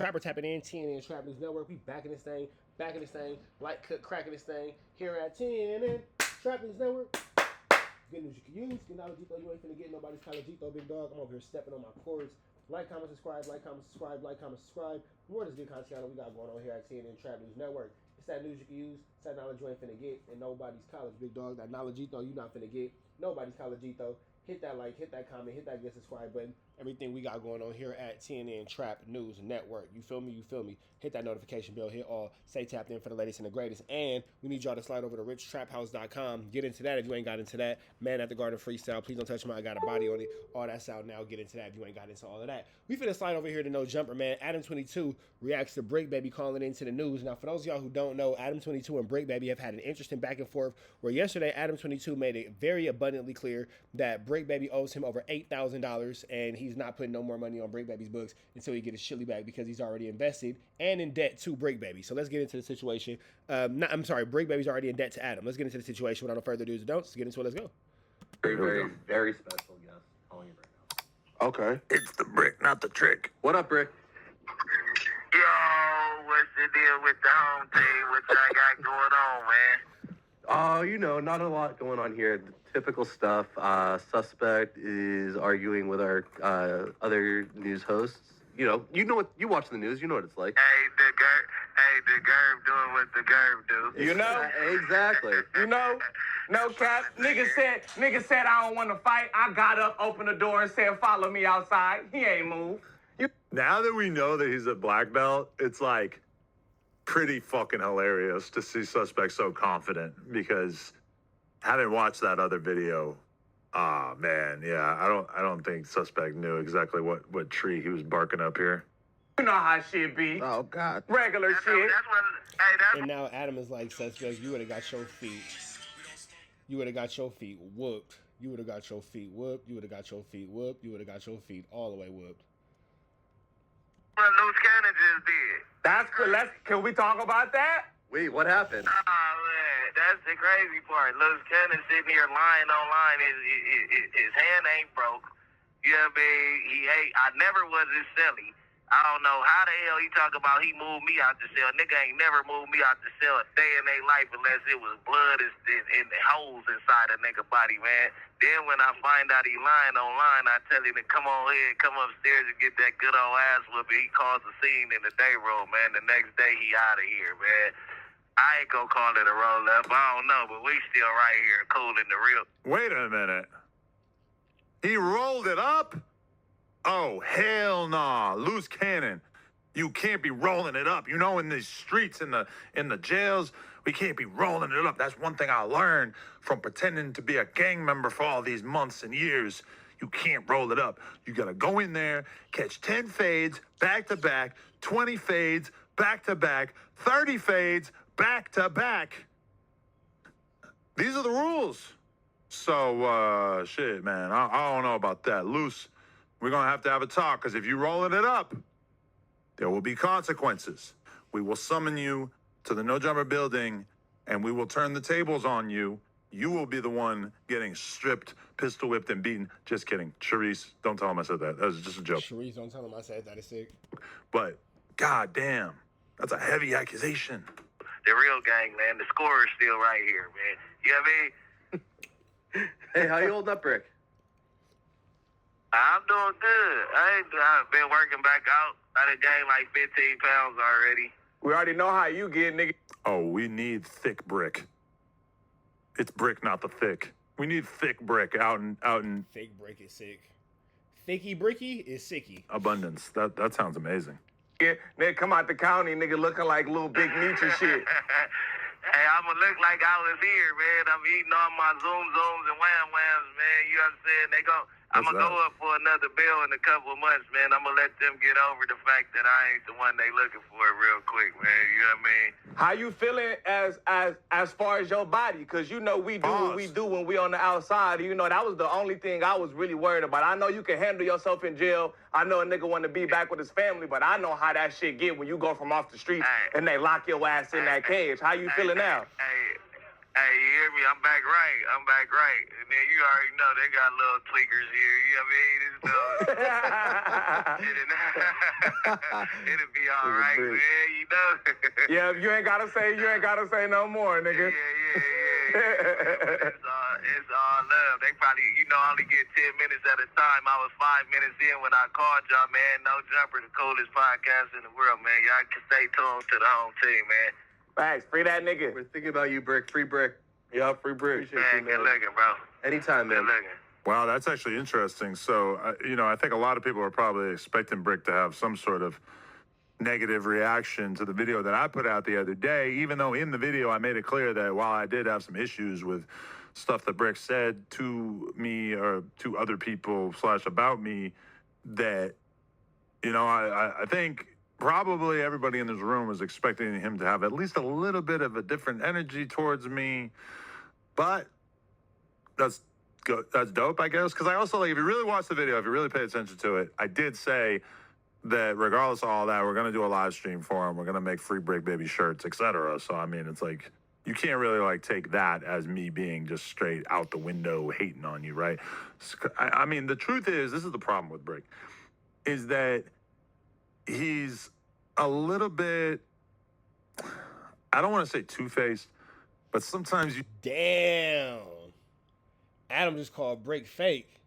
Trapper tapping in, TNN Trap News Network. We back in this thing, light cut, cracking this thing here at TNN Trap News Network. Good news you can use. Good knowledge, you ain't finna get nobody's college, big dog. I'm over here stepping on my cords. Like, comment, subscribe, like, comment, subscribe, like, comment, subscribe. More of this good content we got going on here at TNN Trap News Network. It's that news you can use. It's that knowledge you ain't finna get. And nobody's college, big dog. That knowledge you not finna get. Nobody's college, hit that like, hit that comment, hit that get subscribe button. Everything we got going on here at TNN Trap News Network. You feel me? Hit that notification bell, hit all, stay tapped in for the latest and the greatest. And we need y'all to slide over to richtraphouse.com. Get into that if you ain't got into that. Man at the Garden freestyle. Please don't touch my, I got a body on it. All that's out now. Get into that if you ain't got into all of that. We finna slide over here to No Jumper, man. ADAM22 reacts to Bricc Baby calling into the news. Now, for those of y'all who don't know, ADAM22 and Bricc Baby have had an interesting back and forth where yesterday ADAM22 made it very abundantly clear that Bricc Baby owes him over $8,000 and he's not putting no more money on Bricc Baby's books until he gets his shilly back because he's already invested and in debt to Bricc Baby. So let's get into the situation. Bricc Baby's already in debt to Adam. Let's get into the situation without no further do's or don'ts. Let's get into it. Let's go. Very special guest calling you right now. Okay. It's the Bricc, not the trick. What up, Bricc? Yo, what's the deal with the home team? What y'all got going on, man? You know, not a lot going on here. The typical stuff. Suspect is arguing with our other news hosts. You know what, you watch the news, you know what it's like. The Gerb doing what the Gerb do. You know? Exactly. You know? No cap. Nigga said I don't want to fight. I got up, opened the door, and said, follow me outside. He ain't moved. Now that we know that he's a black belt, it's like pretty fucking hilarious to see Suspect so confident because having watched that other video, man, yeah, I don't think Suspect knew exactly what tree he was barking up here. You know how shit be. Oh, God. Regular shit. And now Adam is like, Suspect, you would have got your feet. You would have got your feet whooped. You would have got your feet whooped. You would have got your feet whooped. You would have got your feet all the way whooped. What Lush Cannon just did. That's good. Can we talk about that? Wait, what happened? Oh, man, that's the crazy part. Lush Cannon sitting here lying online. His hand ain't broke. You know what I mean? I never was this silly. I don't know how the hell he talk about he moved me out the cell. Nigga ain't never moved me out the cell a day in their life unless it was blood and holes inside a nigga body, man. Then when I find out he lying online, I tell him to come on here, come upstairs and get that good old ass whooping. He calls the scene in the day room, man. The next day he out of here, man. I ain't gonna call it a roll up. I don't know, but we still right here cool in the real. Wait a minute. He rolled it up? Oh, hell nah. Loose cannon. You can't be rolling it up. You know, in the streets, in the jails, we can't be rolling it up. That's one thing I learned from pretending to be a gang member for all these months and years. You can't roll it up. You gotta go in there, catch 10 fades back to back, 20 fades back to back, 30 fades back to back. These are the rules. So, shit, man, I don't know about that. Loose, we're going to have a talk, because if you're rolling it up, there will be consequences. We will summon you to the No Jumper building, and we will turn the tables on you. You will be the one getting stripped, pistol whipped, and beaten. Just kidding. Sharice, don't tell him I said that. That was just a joke. Sharice, don't tell him I said that. Is sick. But, god damn, that's a heavy accusation. The real gang, man. The score is still right here, man. You know what I mean? Hey, how you holding up, Bricc? I'm doing good. I've been working back out. I done gained like 15 pounds already. We already know how you get, nigga. Oh, we need thick Bricc. It's Bricc, not the thick. We need thick Bricc out in Thick Bricc is sick. Thicky Bricky is sicky. abundance. That sounds amazing. Yeah, nigga come out the county, nigga looking like little Big Meech and shit. Hey, I'ma look like I was here, man. I'm eating all my zooms and whams, man. You know what I'm saying? I'ma go up for another bill in a couple of months, man. I'ma let them get over the fact that I ain't the one they looking for real quick, man. You know what I mean? How you feeling as far as your body? Because you know we do what we do when we on the outside. You know, that was the only thing I was really worried about. I know you can handle yourself in jail. I know a nigga want to be back with his family, but I know how that shit get when you go from off the streets and they lock your ass in that cage. How you feeling now? Hey, you hear me? I'm back right. And then you already know they got little tweakers here. You know what I mean? It'll be all right, man. You know. Yeah, you ain't gotta say no more, nigga. But it's all love. They probably, only get 10 minutes at a time. I was 5 minutes in when I called y'all, man. No Jumper, the coolest podcast in the world, man. Y'all can stay tuned to the home team, man. Facts, free that nigga. We're thinking about you, Bricc. Free Bricc. Yeah, free Bricc. Man, good looking, bro. Anytime, man. Good looking. Wow, that's actually interesting. So, I think a lot of people are probably expecting Bricc to have some sort of negative reaction to the video that I put out the other day, even though in the video I made it clear that while I did have some issues with stuff that Bricc said to me or to other people / about me, that, I think probably everybody in this room was expecting him to have at least a little bit of a different energy towards me. But that's dope, I guess. Because I also, like, if you really watch the video, if you really pay attention to it, I did say that regardless of all that, we're going to do a live stream for him. We're going to make free Bricc baby shirts, etc. So, I mean, it's like, you can't really, like, take that as me being just straight out the window hating on you, right? I mean, the truth is, this is the problem with Bricc, is that he's a little bit, I don't want to say two-faced, but sometimes you... Damn. Adam just called Bricc fake.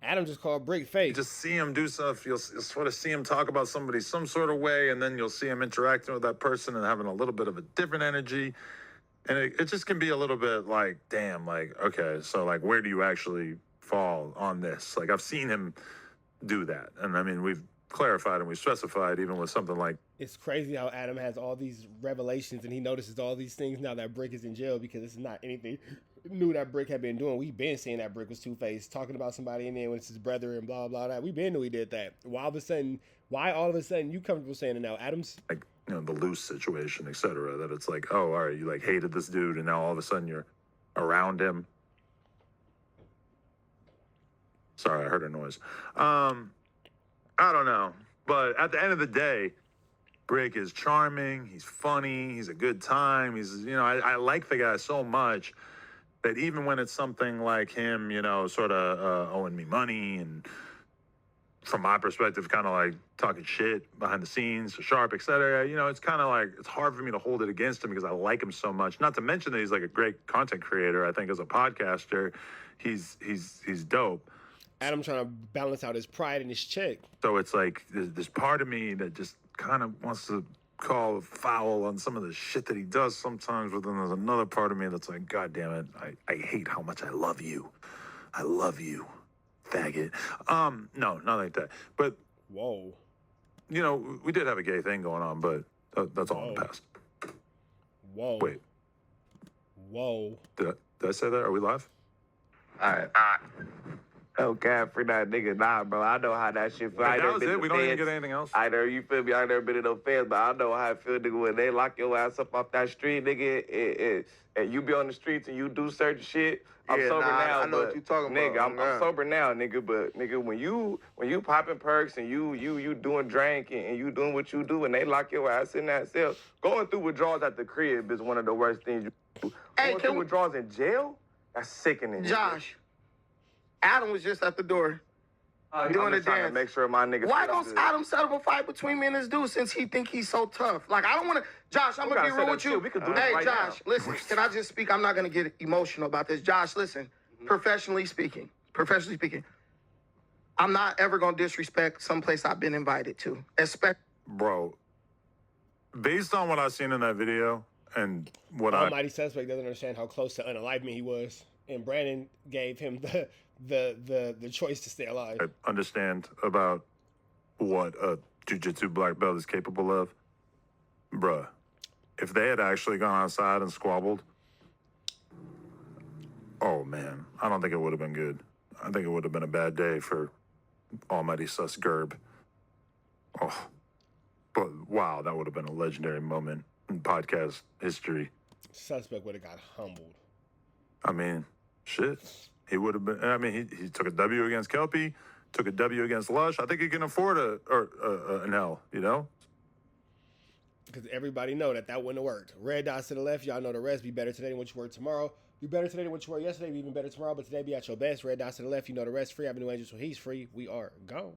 You just see him do stuff, you'll sort of see him talk about somebody some sort of way, and then you'll see him interacting with that person and having a little bit of a different energy. And it just can be a little bit like, damn, like, okay, so, like, where do you actually fall on this? Like, I've seen him do that. And, I mean, we've clarified and we've specified even with something like... It's crazy how Adam has all these revelations and he notices all these things now that Bricc is in jail, because it's not anything new that Bricc had been doing. We've been seeing that Bricc was two-faced, talking about somebody in there when it's his brother and blah, blah, blah. We've been knew he did that. Why all of a sudden you comfortable saying it now? Adam's... Like, the loose situation, etc. That it's like, oh, all right, you, like, hated this dude, and now all of a sudden you're around him. Sorry, I heard a noise. I don't know. But at the end of the day, Bricc is charming, he's funny, he's a good time. He's, I like the guy so much that even when it's something like him, sort of owing me money and from my perspective, kind of like talking shit behind the scenes, sharp, etc. It's kind of like, it's hard for me to hold it against him because I like him so much. Not to mention that he's like a great content creator. I think as a podcaster, he's dope. Adam trying to balance out his pride and his check. So it's like, there's part of me that just kind of wants to call foul on some of the shit that he does sometimes, but then there's another part of me that's like, God damn it, I hate how much I love you. I love you, faggot. No, not like that. But, whoa. We did have a gay thing going on, but that's all in the past. Whoa. Wait. Whoa. Did I say that? Are we live? All right. Oh, God, free that nigga. Nah, bro, I know how that shit feel. That was it? We don't even get anything else? I know, you feel me? I never been in no feds, but I know how it feel, nigga, when they lock your ass up off that street, nigga, and you be on the streets and you do certain shit. I'm sober now, I know what you talking about. Nigga, I'm sober now, nigga, but, nigga, when you popping perks and you doing drink and you doing what you do and they lock your ass in that cell, going through withdrawals at the crib is one of the worst things you do. Hey, going through withdrawals in jail? That's sickening. Josh, Adam was just at the door doing the trying dance. to make sure my nigga. Why don't Adam set up a fight between me and this dude since he think he's so tough? Like, I don't want to. Josh, I'm gonna be real with you. We could do Hey, this right Josh, now. listen. Can I just speak? I'm not gonna get emotional about this. Josh, listen. Professionally speaking, I'm not ever gonna disrespect someplace I've been invited to. Bro, based on what I've seen in that video and what Almighty Suspect doesn't understand how close to unalivement he was, and Brandon gave him the choice to stay alive. I understand about what a jiu-jitsu black belt is capable of. Bruh, if they had actually gone outside and squabbled, oh man, I don't think it would have been good. I think it would have been a bad day for Almighty Sus Gerb. Oh, but wow, that would have been a legendary moment in podcast history. Suspect would have got humbled. I mean, shit. He would have been, I mean, he took a W against Kelpie, took a W against Lush. I think he can afford an L, Because everybody know that wouldn't have worked. Red dots to the left, y'all know the rest. Be better today than what you were tomorrow. Be better today than what you were yesterday. Be even better tomorrow. But today, be at your best. Red dots to the left, you know the rest. Free Avenue Angels, so he's free. We are gone.